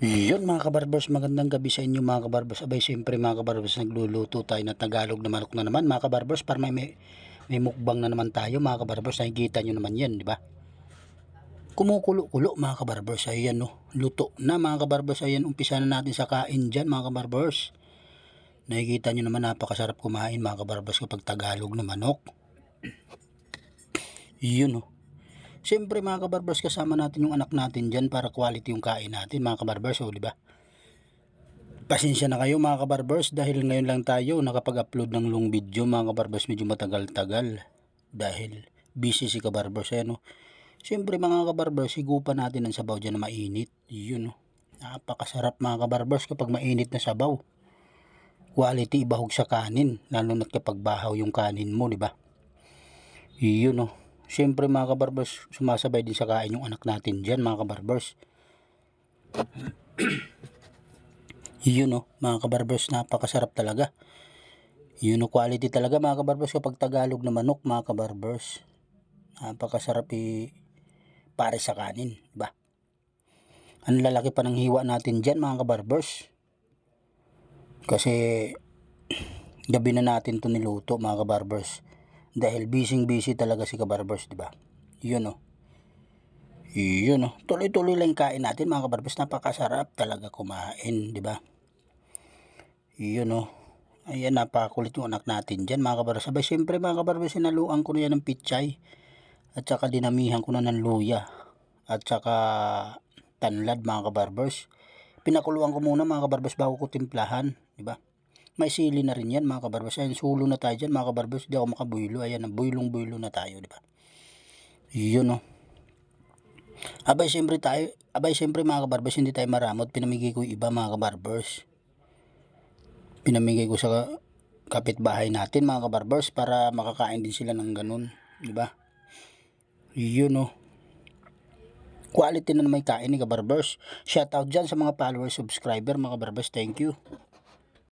Yun mga kabarbers, magandang gabi sa inyo mga kabarbers. Abay siyempre mga kabarbers, nagluluto tayo na Tagalog na manok na naman mga kabarbers, para may mukbang na naman tayo mga kabarbers. Nakikita nyo naman yan, di ba? Kumukulo-kulo mga kabarbers. Ayan no, luto na mga kabarbers. Ayan, umpisa na natin sa kain dyan mga kabarbers. Nakikita nyo naman, napakasarap kumain mga kabarbers kapag Tagalog na manok. Yun no. Siyempre mga kabarbers, kasama natin yung anak natin dyan para quality yung kain natin mga kabarbers, o diba? Pasensya na kayo mga kabarbers, dahil ngayon lang tayo nakapag-upload ng long video mga kabarbers. Medyo matagal-tagal dahil busy si kabarbers. No? Siyempre mga kabarbers, higupan natin ang sabaw dyan na mainit. Yun no. Napakasarap mga kabarbers kapag mainit na sabaw. Quality ibahog sa kanin, lalo na't kapag bahaw yung kanin mo, diba? Yun no. Siyempre mga kabarbers, sumasabay din sa kain yung anak natin dyan mga kabarbers. Yun no, mga kabarbers, napakasarap talaga. Yun no, quality talaga mga kabarbers kapag Tagalog na manok mga kabarbers. Napakasarap pare sa kanin, diba? Ang lalaki pa ng hiwa natin dyan mga kabarbers. Kasi gabi na natin to niluto mga kabarbers. Dahil busy talaga si kabarbers, diba? Yun no. Yun no. Tuloy-tuloy lang kain natin mga kabarbers. Napakasarap talaga kumain, diba? Yun no. Ayan, napakakulit yung anak natin dyan mga kabarbers. Sabay siyempre mga kabarbers, sinaluan ko na yan ng pichay. At saka dinamihan ko na ng luya. At saka tanlad mga kabarbers. Pinakuluan ko muna mga kabarbers bago ko timplahan, diba? May sili na rin yan mga kabarbers. Ayan, sulo na tayo dyan mga kabarbers. Di ako makabuylo. Ayan, buylong-buylo na tayo, diba? Yun no. Abay siyempre mga kabarbers, hindi tayo maramot. Pinamigay ko yung iba mga kabarbers. Pinamigay ko sa kapitbahay natin mga kabarbers para makakain din sila ng ganun, diba? Yun no. Quality na may kain ni kabarbers. Shoutout dyan sa mga followers, subscriber mga kabarbers. Thank you.